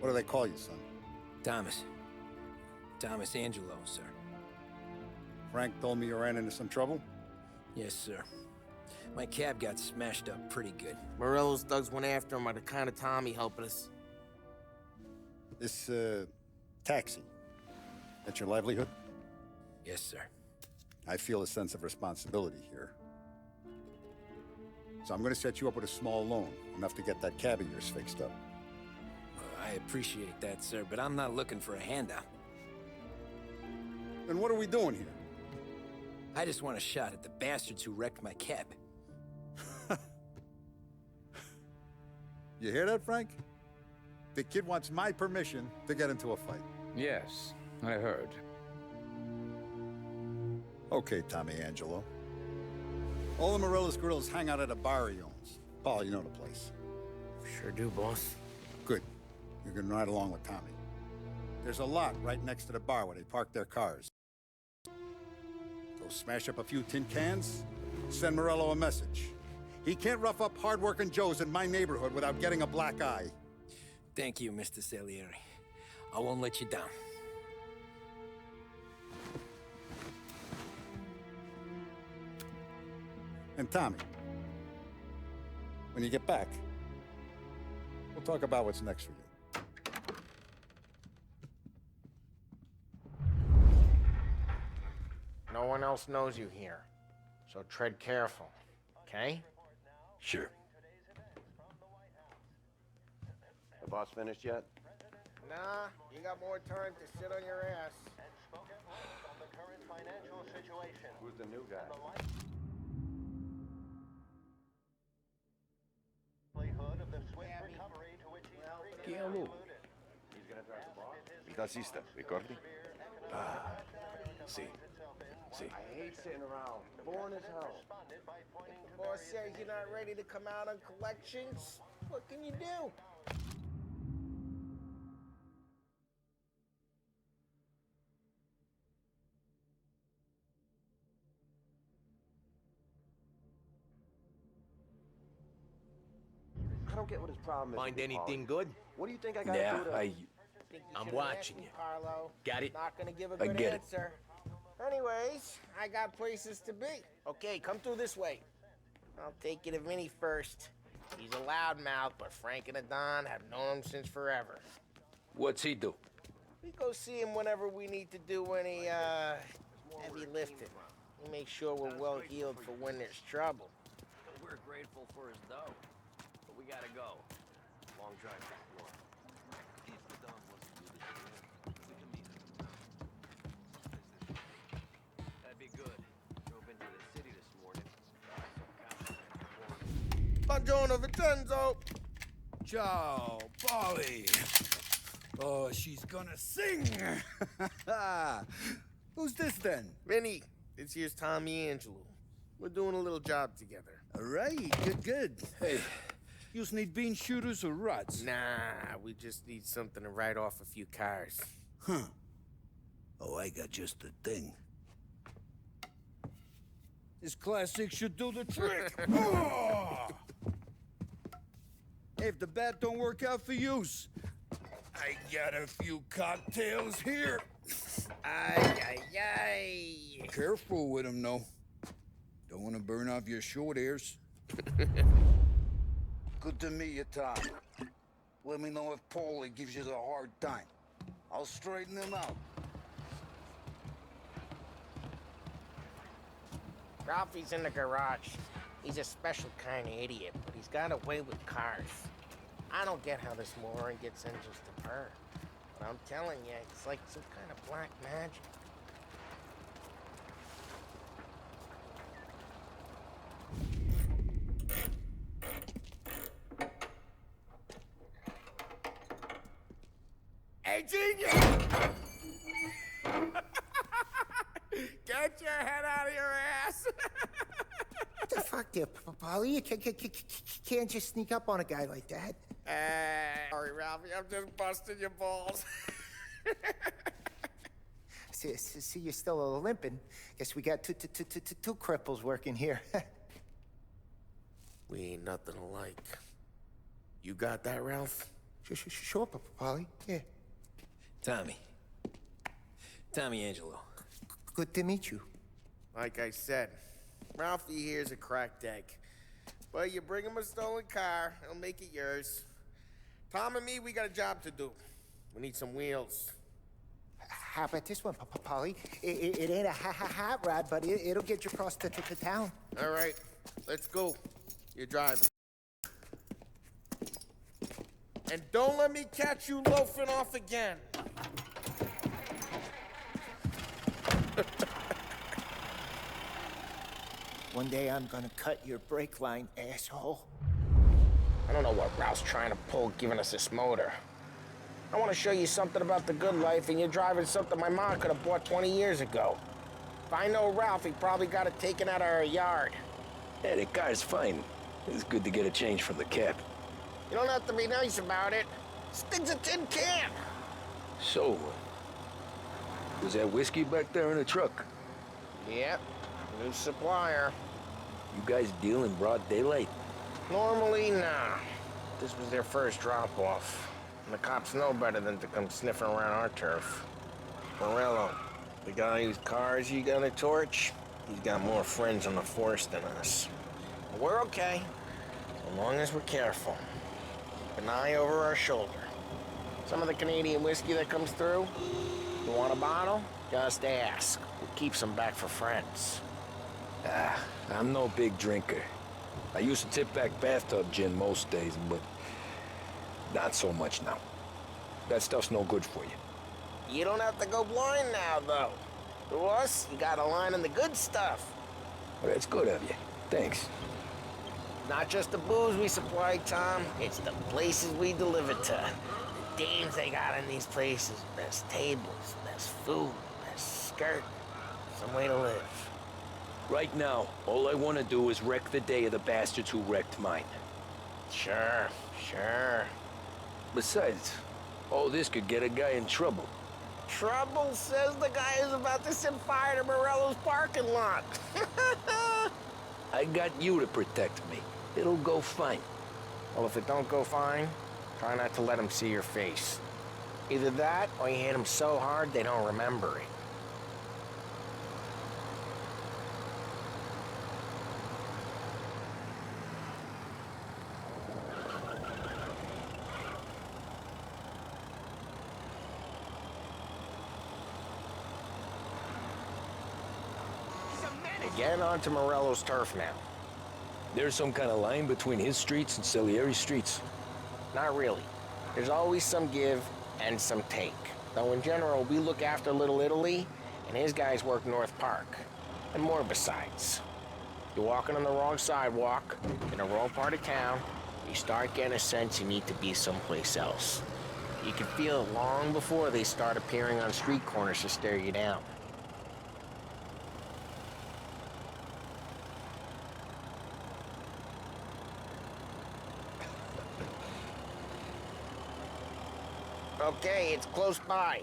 What do they call you, son? Thomas. Thomas Angelo, sir. Frank told me you ran into some trouble? Yes, sir. My cab got smashed up pretty good. Morello's thugs went after him by the kind of Tommy helping us. This, taxi. That's your livelihood? Yes, sir. I feel a sense of responsibility here. So I'm gonna set you up with a small loan, enough to get that cab of yours fixed up. I appreciate that, sir, but I'm not looking for a handout. Then what are we doing here? I just want a shot at the bastards who wrecked my cab. You hear that, Frank? The kid wants my permission to get into a fight. Yes, I heard. Okay, Tommy Angelo. All the Morello's girls hang out at a bar he owns. Paul, you know the place. Sure do, boss. Good. You can ride along with Tommy. There's a lot right next to the bar where they park their cars. Go smash up a few tin cans, send Morello a message. He can't rough up hard-working Joes in my neighborhood without getting a black eye. Thank you, Mr. Salieri. I won't let you down. And Tommy, when you get back, we'll talk about what's next for you. No one else knows you here, so tread careful, okay? Sure. The boss finished yet? Nah, you got more time to sit on your ass. Who's the new guy? Chi è lui? He's gonna drive the boss? Il tassista, ricordi? Sì. Sì. I hate sitting around. Boring as hell. If the boss says you're not ready to come out on collections, what can you do? I don't get what his problem is. Find with you, anything Paulie. good? What do you think I gotta Yeah, do to... Think you I'm should've watching asked me, you. Carlo. Got it? Not gonna give a I good get it. answer. Anyways, I got places to be. Okay, come through this way. I'll take you to Vinny first. He's a loudmouth, but Frank and the Don have known him since forever. What's he do? We go see him whenever we need to do any, heavy lifting. We make sure we're well healed for when there's trouble. We're grateful for his dough, but we gotta go. Long drive back north. If the Don wants to do this again, we can meet him. That'd be good. Drove into the city this morning. Buongiorno, Vincenzo! Ciao, Polly. Oh, she's gonna sing. Who's this then? Vinny, this here's Tommy Angelo. We're doing a little job together. All right, good. Hey, you need bean shooters or rods? Nah, we just need something to write off a few cars. Huh. Oh, I got just the thing. This classic should do the trick. Oh! If the bat don't work out for use, I got a few cocktails here. Ay. Careful with them, though. Don't want to burn off your short hairs. Good to meet you, Tom. Let me know if Paulie gives you a hard time. I'll straighten him out. Ralphie's in the garage. He's a special kind of idiot, but he's got a way with cars. I don't get how this moron gets engines to purr. But I'm telling you, it's like some kind of black magic. Hey, genius! Get your head out of your ass! What the fuck there, Polly? You can't just sneak up on a guy like that. Sorry, Ralphie, I'm just busting your balls. See, you're still limping. Guess we got two cripples working here. We ain't nothing alike. You got that, Ralph? Sure, Polly. Yeah. Tommy. Tommy Angelo. Good to meet you. Like I said, Ralphie here's a cracked egg. But you bring him a stolen car, he'll make it yours. Tom and me, we got a job to do. We need some wheels. How about this one, Polly? It ain't a hot rod, but it'll get you across to town. All right, let's go. You're driving. And don't let me catch you loafing off again. One day I'm gonna cut your brake line, asshole. I don't know what Ralph's trying to pull giving us this motor. I want to show you something about the good life, and you're driving something my mom could have bought 20 years ago. If I know Ralph, he probably got it taken out of our yard. Yeah, the car's fine. It's good to get a change from the cab. You don't have to be nice about it. This thing's a tin can. So, was that whiskey back there in the truck? Yep, new supplier. You guys deal in broad daylight? Normally, nah. This was their first drop-off. And the cops know better than to come sniffing around our turf. Morello, the guy whose cars you got a torch, he's got more friends on the force than us. But we're okay, as long as we're careful. Keep an eye over our shoulder. Some of the Canadian whiskey that comes through, you want a bottle? Just ask. We'll keep some back for friends. I'm no big drinker. I used to tip back bathtub gin most days, but not so much now. That stuff's no good for you. You don't have to go blind now, though. To us, you got a line on the good stuff. Well, that's good of you. Thanks. Not just the booze we supply, Tom. It's the places we deliver to. The dames they got in these places. Best tables, best food, best skirt. Some way to live. Right now, all I want to do is wreck the day of the bastards who wrecked mine. Sure. Besides, all this could get a guy in trouble. Trouble, says the guy who's about to set fire to Morello's parking lot. I got you to protect me. It'll go fine. Well, if it don't go fine, try not to let them see your face. Either that, or you hit them so hard they don't remember it. Get onto Morello's turf now. There's some kind of line between his streets and Salieri's streets. Not really. There's always some give and some take. Though in general, we look after Little Italy, and his guys work North Park. And more besides. You're walking on the wrong sidewalk, in the wrong part of town, you start getting a sense you need to be someplace else. You can feel it long before they start appearing on street corners to stare you down. Okay, it's close by.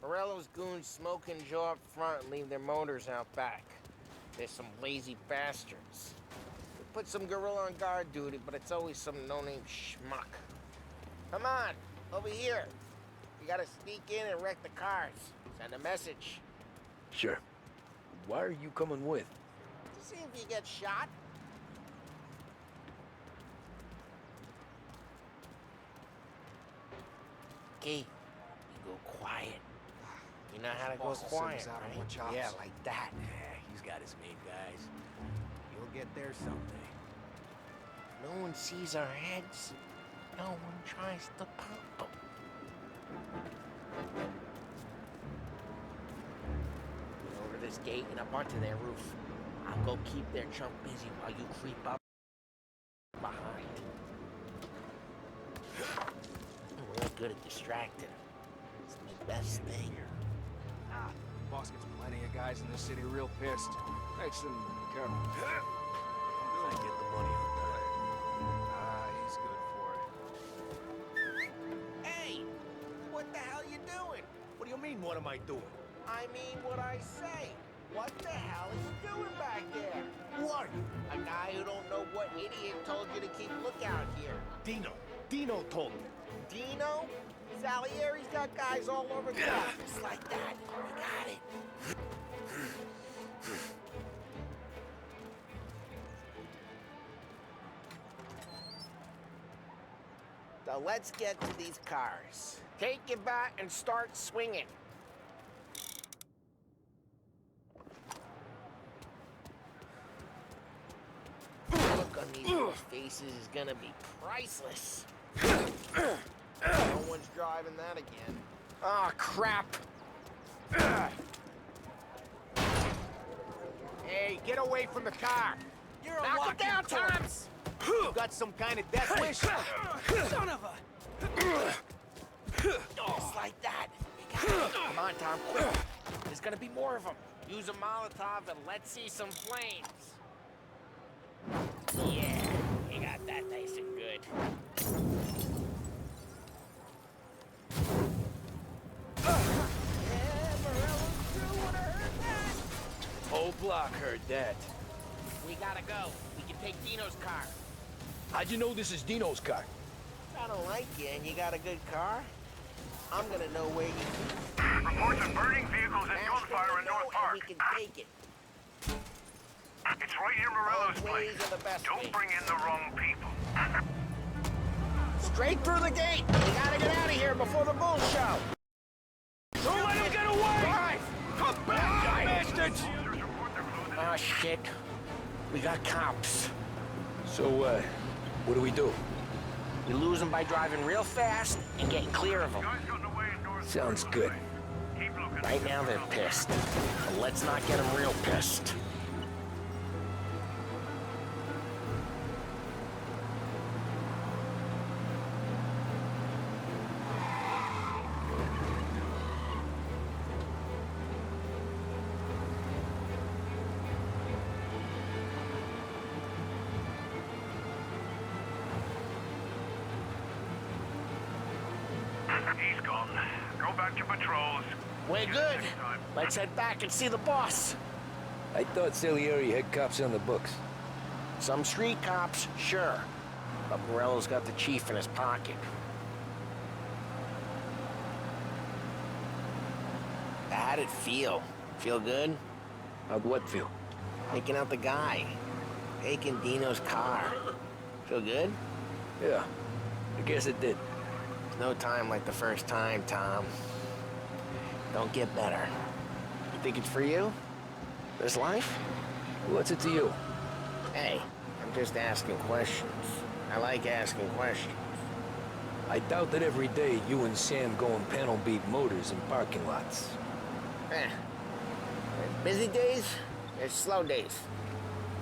Morello's goons smoke and jaw up front and leave their motors out back. They're some lazy bastards. We put some gorilla on guard duty, but it's always some no-name schmuck. Come on, over here. You gotta sneak in and wreck the cars. Send a message. Sure. Why are you coming with? To see if you get shot. Okay, you go quiet. You know how to go quiet, right? Yeah, like that. Yeah, he's got his main guys. You'll get there someday. No one sees our heads. No one tries to pop them. Get over this gate and up onto their roof. I'll go keep their chump busy while you creep up behind. We're good at distracting. It's the best thing. Boss gets plenty of guys in this city real pissed. Makes them careful. I get the money on that. He's good for it. Hey! What the hell you doing? What do you mean, what am I doing? I mean what I say. What the hell are you doing back there? idiot told you to keep lookout here. Dino told me. Dino? Salieri's got guys all over town. Just like that. You got it. So let's get to these cars. Take your bat and start swinging. The look on these people's faces is gonna be priceless. No one's driving that again. Ah, crap. Hey, get away from the car. You're a Knock it down, Toms! You got some kind of death wish? Son of a... Just like that. You got it. Come on, Tom, quick. There's gonna be more of them. Use a Molotov and let's see some flames. Yeah, you got that nice and good. Whole block heard that. We gotta go. We can take Dino's car. How'd you know this is Dino's car? I don't like you and you got a good car. I'm gonna know where you... Reports of burning vehicles and gunfire in North Park. We can take it. It's right near Morello's Ways place. are the best ways. Don't bring in the wrong people. Straight through the gate. We gotta get out of here before the bull show. Don't let him get away! Drive! Come back, you bastards! Oh, shit. We got cops. So, what do we do? We lose them by driving real fast and getting clear of them. Sounds good. Right now they're pissed. But let's not get them real pissed. He's gone. Go back to patrols. We're good. Let's head back and see the boss. I thought Salieri had cops on the books. Some street cops, sure. But Morello's got the chief in his pocket. How'd it feel? Feel good? How'd what feel? Taking out the guy. Taking Dino's car. Feel good? Yeah, I guess it did. There's no time like the first time, Tom. Don't get better. You think it's for you? This life? What's it to you? Hey, I'm just asking questions. I like asking questions. I doubt that every day you and Sam go and panel beat motors in parking lots. There's busy days, there's slow days.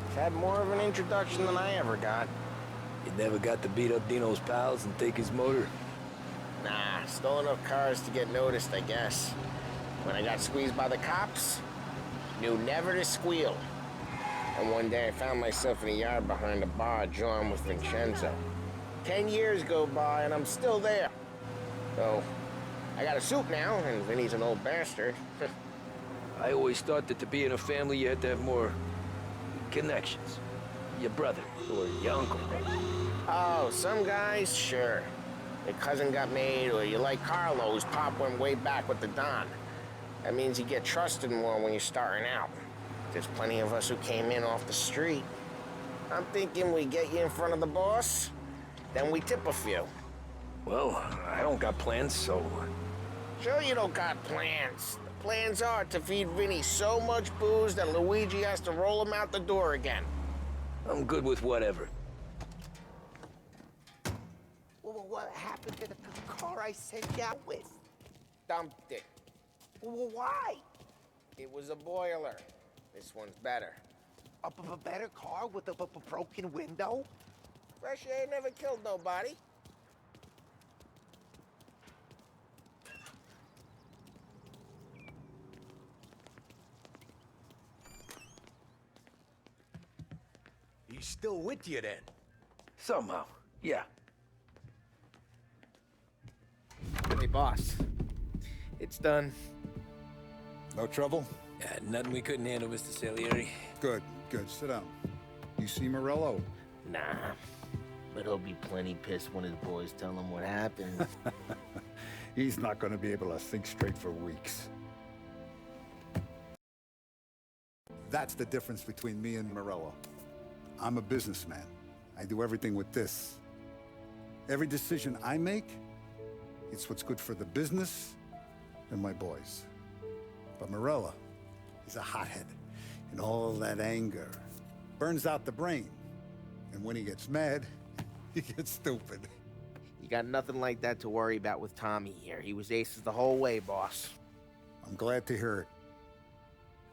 I've had more of an introduction than I ever got. You never got to beat up Dino's pals and take his motor? Nah, stole enough cars to get noticed, I guess. When I got squeezed by the cops, knew never to squeal. And one day I found myself in a yard behind a bar drawn with Vincenzo. 10 years go by and I'm still there. So, I got a suit now, and Vinny's an old bastard. I always thought that to be in a family you had to have more connections. Your brother, or your uncle. Oh, some guys, sure. Your cousin got made, or you like Carlo's pop went way back with the Don. That means you get trusted more when you're starting out. There's plenty of us who came in off the street. I'm thinking we get you in front of the boss, then we tip a few. Well, I don't got plans, so... Sure you don't got plans. The plans are to feed Vinny so much booze that Luigi has to roll him out the door again. I'm good with whatever. Well, what happened to the car I sent you out with? Dumped it. Well, why? It was a boiler. This one's better. A better car with a broken window? Fresh air never killed nobody. He's still with you then? Somehow, yeah. Hey, boss. It's done. No trouble? Yeah, nothing we couldn't handle, Mr. Salieri. Good, good. Sit down. You see Morello? Nah, but he'll be plenty pissed when his boys tell him what happened. He's not going to be able to think straight for weeks. That's the difference between me and Morello. I'm a businessman. I do everything with this. Every decision I make, it's what's good for the business and my boys. But Morello, he's a hothead. And all that anger burns out the brain. And when he gets mad, he gets stupid. You got nothing like that to worry about with Tommy here. He was aces the whole way, boss. I'm glad to hear it.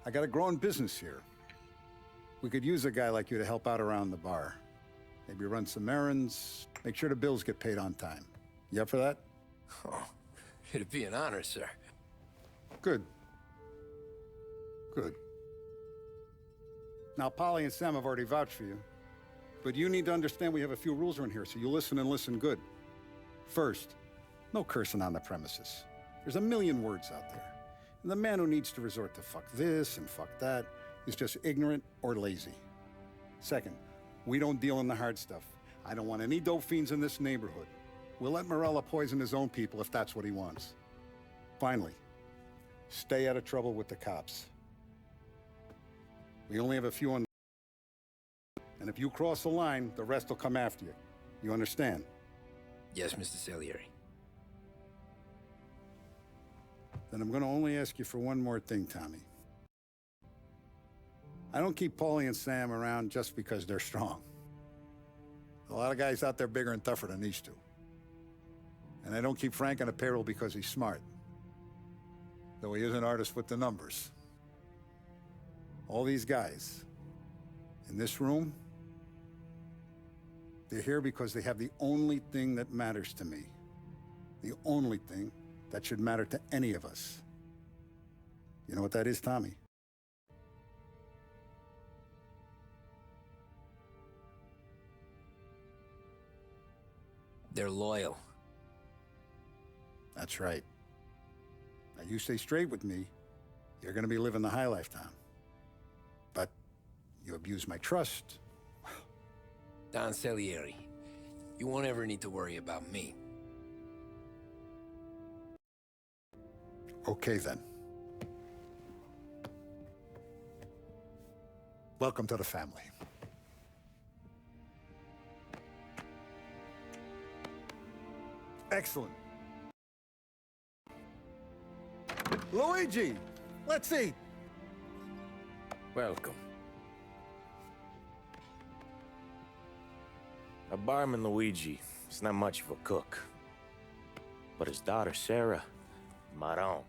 I got a growing business here. We could use a guy like you to help out around the bar. Maybe run some errands, make sure the bills get paid on time. You up for that? Oh, it'd be an honor, sir. Good. Good. Now, Polly and Sam have already vouched for you. But you need to understand we have a few rules around here, so you listen and listen good. First, no cursing on the premises. There's a million words out there. And the man who needs to resort to fuck this and fuck that is just ignorant or lazy. Second, we don't deal in the hard stuff. I don't want any dope fiends in this neighborhood. We'll let Morella poison his own people if that's what he wants. Finally, stay out of trouble with the cops. We only have a few on. And if you cross the line, the rest will come after you. You understand? Yes, Mr. Salieri. Then I'm going to only ask you for one more thing, Tommy. I don't keep Paulie and Sam around just because they're strong. A lot of guys out there bigger and tougher than these two. And I don't keep Frank on a payroll because he's smart. Though he is an artist with the numbers. All these guys in this room, they're here because they have the only thing that matters to me. The only thing that should matter to any of us. You know what that is, Tommy? They're loyal. That's right. Now you stay straight with me, you're gonna be living the high life, Tom. But you abuse my trust. Don Salieri, you won't ever need to worry about me. Okay, then. Welcome to the family. Excellent. Luigi, let's eat. Welcome. A barman Luigi is not much of a cook. But his daughter, Sarah, Maron.